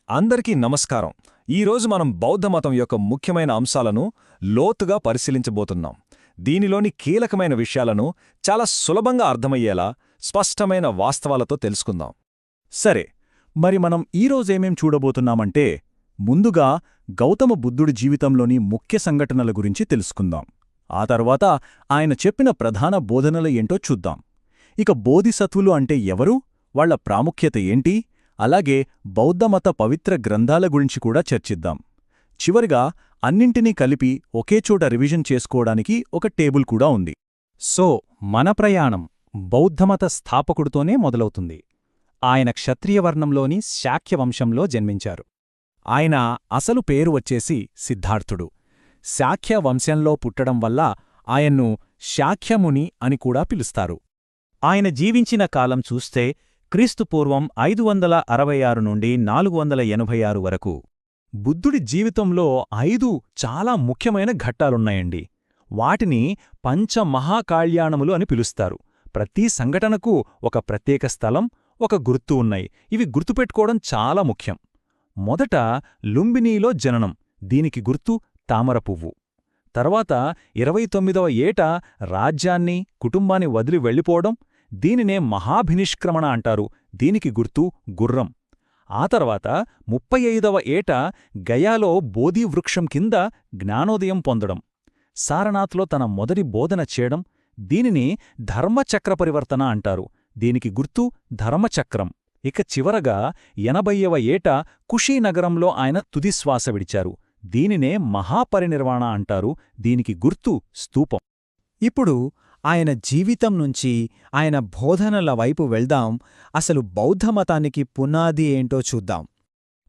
అందరికీ నమస్కారం. ఈరోజు మనం బౌద్ధమతం యొక్క ముఖ్యమైన అంశాలను లోతుగా పరిశీలించబోతున్నాం. దీనిలోని కీలకమైన విషయాలను చాలా సులభంగా అర్థమయ్యేలా స్పష్టమైన వాస్తవాలతో తెలుసుకుందాం. సరే, మరి మనం ఈరోజేమేం చూడబోతున్నామంటే, ముందుగా గౌతమ బుద్ధుడి జీవితంలోని ముఖ్య సంఘటనల గురించి తెలుసుకుందాం. ఆ తర్వాత ఆయన చెప్పిన ప్రధాన బోధనలు ఏంటో చూద్దాం. ఇక బోధిసత్వులు అంటే ఎవరు, వాళ్ల ప్రాముఖ్యత ఏంటి, అలాగే బౌద్ధమత పవిత్ర గ్రంథాల గురించి కూడా చర్చిద్దాం. చివరిగా అన్నింటినీ కలిపి ఒకేచోట రివిజన్ చేసుకోవడానికి ఒక టేబుల్ కూడా ఉంది. సో మన ప్రయాణం బౌద్ధమత స్థాపకుడితోనే మొదలవుతుంది. ఆయన క్షత్రియవర్ణంలోని శాక్యవంశంలో జన్మించారు. ఆయన అసలు పేరు వచ్చేసి సిద్ధార్థుడు. శాక్య వంశంలో పుట్టడం వల్ల ఆయన్ను శాక్యముని అని కూడా పిలుస్తారు. ఆయన జీవించిన కాలం చూస్తే క్రీస్తుపూర్వం 566 నుండి 486 వరకు. బుద్ధుడి జీవితంలో 5 చాలా ముఖ్యమైన ఘట్టాలున్నాయండి. వాటిని పంచమహాకాళ్యాణములు అని పిలుస్తారు. ప్రతి సంఘటనకు ఒక ప్రత్యేక స్థలం, ఒక గుర్తు ఉన్నాయి. ఇవి గుర్తుపెట్టుకోవడం చాలా ముఖ్యం. మొదట లుంబినీలో జననం, దీనికి గుర్తు తామర పువ్వు. తర్వాత 29వ ఏట రాజ్యాన్ని, కుటుంబాన్ని వదిలి వెళ్ళిపోవడం, దీనినే మహాభినిష్క్రమణ అంటారు. దీనికి గుర్తు గుర్రం. ఆ తర్వాత 35వ ఏట గయాలో బోధివృక్షం కింద జ్ఞానోదయం పొందడం, సారనాథ్లో తన మొదటి బోధన చేయడం, దీనిని ధర్మచక్ర పరివర్తన అంటారు. దీనికి గుర్తు ధర్మచక్రం. ఇక చివరగా 80వ ఏట కుషీనగరంలో ఆయన తుదిశ్వాస విడిచారు. దీనినే మహాపరినిర్వాణ అంటారు. దీనికి గుర్తు స్తూపం. ఇప్పుడు ఆయన జీవితం నుంచి ఆయన బోధనల వైపు వెళ్దాం. అసలు బౌద్ధమతానికి పునాది ఏంటో చూద్దాం.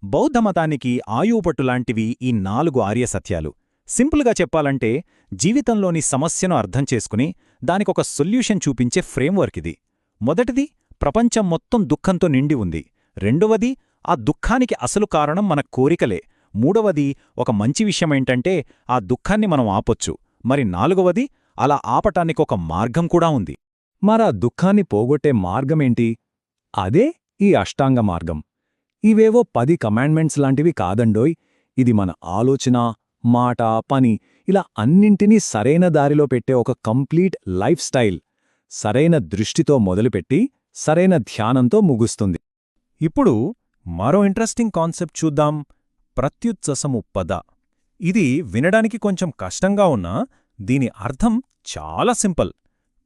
బౌద్ధమతానికి ఆయువుపట్టులాంటివి ఈ 4 ఆర్యసత్యాలు. సింపుల్గా చెప్పాలంటే, జీవితంలోని సమస్యను అర్థం చేసుకుని దానికొక సొల్యూషన్ చూపించే ఫ్రేమ్వర్క్ ఇది. మొదటిది, ప్రపంచం మొత్తం దుఃఖంతో నిండి ఉంది. రెండవది, ఆ దుఃఖానికి అసలు కారణం మన కోరికలే. మూడవది, ఒక మంచి విషయమేంటంటే ఆ దుఃఖాన్ని మనం ఆపొచ్చు. మరి నాలుగవది, అలా ఆపటానికొక మార్గం కూడా ఉంది. మరా దుఃఖాన్ని పోగొట్టే మార్గమేంటి? అదే ఈ అష్టాంగ మార్గం. ఇవేవో 10 కమాండ్మెంట్స్ లాంటివి కాదండోయ్. ఇది మన ఆలోచన, మాట, పని ఇలా అన్నింటినీ సరైన దారిలో పెట్టే ఒక కంప్లీట్ లైఫ్ స్టైల్. సరైన దృష్టితో మొదలుపెట్టి సరైన ధ్యానంతో ముగుస్తుంది. ఇప్పుడు మరో ఇంట్రెస్టింగ్ కాన్సెప్ట్ చూద్దాం. ప్రత్యుత్ససముప్పద. ఇది వినడానికి కొంచెం కష్టంగా ఉన్నా దీని అర్థం చాలా సింపుల్.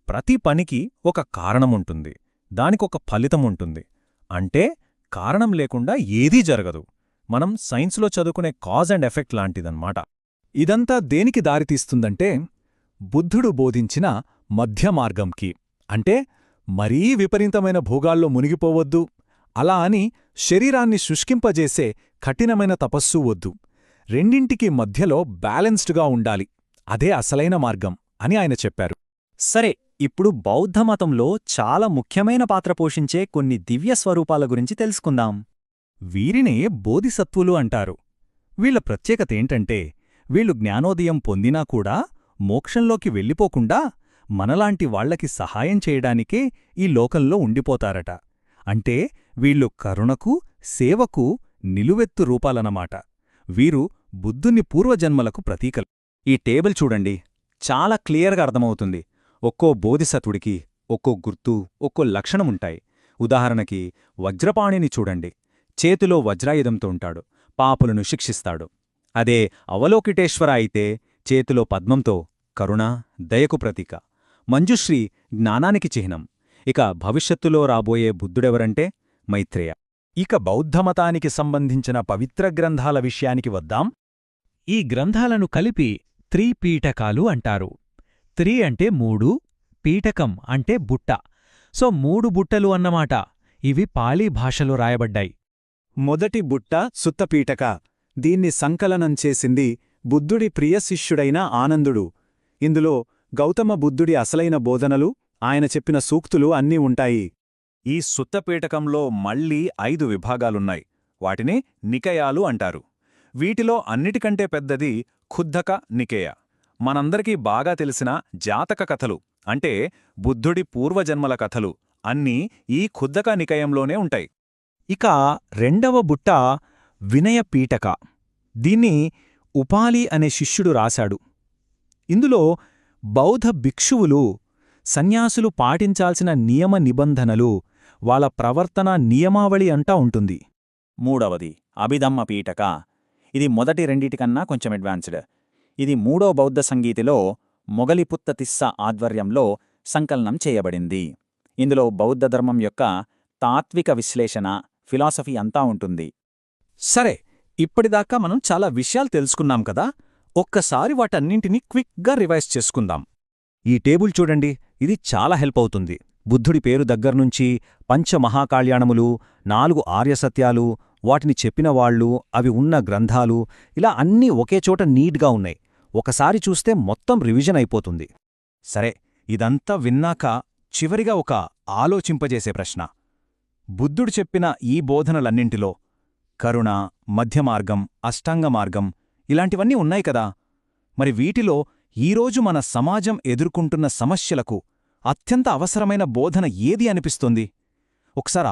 ప్రతి పనికి ఒక కారణముంటుంది, దానికొక ఫలితముంటుంది. అంటే కారణం లేకుండా ఏదీ జరగదు. మనం సైన్స్లో చదువుకునే కాజ్ అండ్ ఎఫెక్ట్ లాంటిదన్నమాట. ఇదంతా దేనికి దారితీస్తుందంటే, బుద్ధుడు బోధించిన మధ్యమార్గంకి. అంటే మరీ విపరీతమైన భోగాల్లో మునిగిపోవద్దు, అలా అని శరీరాన్ని శుష్కింపజేసే కఠినమైన తపస్సు వద్దు. రెండింటికీ మధ్యలో బ్యాలెన్స్డ్గా ఉండాలి. అదే అసలైన మార్గం అని ఆయన చెప్పారు. సరే, ఇప్పుడు బౌద్ధమతంలో చాలా ముఖ్యమైన పాత్ర పోషించే కొన్ని దివ్య స్వరూపాల గురించి తెలుసుకుందాం. వీరినే బోధిసత్వులు అంటారు. వీళ్ల ప్రత్యేకతేంటంటే, వీళ్లు జ్ఞానోదయం పొందినా కూడా మోక్షంలోకి వెళ్ళిపోకుండా మనలాంటి వాళ్లకి సహాయం చేయడానికే ఈ లోకంలో ఉండిపోతారట. అంటే వీళ్లు కరుణకు, సేవకు నిలువెత్తు రూపాలన్నమాట. వీరు బుద్ధుని పూర్వజన్మలకు ప్రతీకలు. ఈ టేబుల్ చూడండి, చాలా క్లియర్గా అర్థమవుతుంది. ఒక్కో బోధిసత్వుడికి ఒక్కో గుర్తు, ఒక్కో లక్షణముంటాయి. ఉదాహరణకి వజ్రపాణిని చూడండి. చేతిలో వజ్రాయుధంతో ఉంటాడు, పాపులను శిక్షిస్తాడు. అదే అవలోకిటేశ్వర అయితే చేతిలో పద్మంతో కరుణ, దయకు ప్రతీక. మంజుశ్రీ జ్ఞానానికి చిహ్నం. ఇక భవిష్యత్తులో రాబోయే బుద్ధుడెవరంటే మైత్రేయ. ఇక బౌద్ధమతానికి సంబంధించిన పవిత్ర గ్రంథాల విషయానికి వద్దాం. ఈ గ్రంథాలను కలిపి త్రిపీఠకాలు అంటారు. త్రి అంటే 3, పీఠకం అంటే బుట్ట. సో 3 బుట్టలు అన్నమాట. ఇవి పాళీ భాషలో రాయబడ్డాయి. మొదటి బుట్ట సుత్తపీఠక. దీన్ని సంకలనం చేసింది బుద్ధుడి ప్రియ శిష్యుడైన ఆనందుడు. ఇందులో గౌతమ బుద్ధుడి అసలైన బోధనలు, ఆయన చెప్పిన సూక్తులు అన్నీ ఉంటాయి. ఈ సుత్తపీఠకంలో మళ్లీ 5 విభాగాలున్నాయి. వాటిని నికయాలు అంటారు. వీటిలో అన్నిటికంటే పెద్దది ఖుద్దక నికేయ. మనందరికీ బాగా తెలిసిన జాతక కథలు, అంటే బుద్ధుడి పూర్వజన్మల కథలు అన్నీ ఈ ఖుద్దక నికయంలోనే ఉంటాయి. ఇక రెండవ బుట్ట వినయపీఠక. దీన్ని ఉపాలి అనే శిష్యుడు రాశాడు. ఇందులో బౌద్ధ భిక్షువులు, సన్యాసులు పాటించాల్సిన నియమ నిబంధనలు, వాళ్ళ ప్రవర్తన నియమావళి అంటా ఉంటుంది. మూడవది అభిధమ్మ పీఠక. ఇది మొదటి రెండిటికన్నా కొంచెం అడ్వాన్స్డ్. ఇది మూడో బౌద్ధ సంగీతిలో మొగలిపుత్త తిస్స ఆధ్వర్యంలో సంకలనం చేయబడింది. ఇందులో బౌద్ధ ధర్మం యొక్క తాత్విక విశ్లేషణ, ఫిలాసఫీ అంతా ఉంటుంది. సరే, ఇప్పటిదాకా మనం చాలా విషయాలు తెలుసుకున్నాం కదా, ఒక్కసారి వాటన్నింటినీ క్విక్గా రివైజ్ చేసుకుందాం. ఈ టేబుల్ చూడండి, ఇది చాలా హెల్ప్ అవుతుంది. బుద్ధుడి పేరు దగ్గర్నుంచి పంచమహాకాళ్యాణములు, 4 ఆర్యసత్యాలు, వాటిని చెప్పినవాళ్లు, అవి ఉన్న గ్రంథాలు, ఇలా అన్నీ ఒకేచోట నీట్గా ఉన్నాయి. ఒకసారి చూస్తే మొత్తం రివిజన్ అయిపోతుంది. సరే, ఇదంతా విన్నాక చివరిగా ఒక ఆలోచింపజేసే ప్రశ్న. బుద్ధుడు చెప్పిన ఈ బోధనలన్నింటిలో కరుణ, మధ్యమార్గం, అష్టాంగమార్గం ఇలాంటివన్నీ ఉన్నాయి కదా, మరి వీటిలో ఈరోజు మన సమాజం ఎదుర్కొంటున్న సమస్యలకు అత్యంత అవసరమైన బోధన ఏది అనిపిస్తుంది? ఒకసారి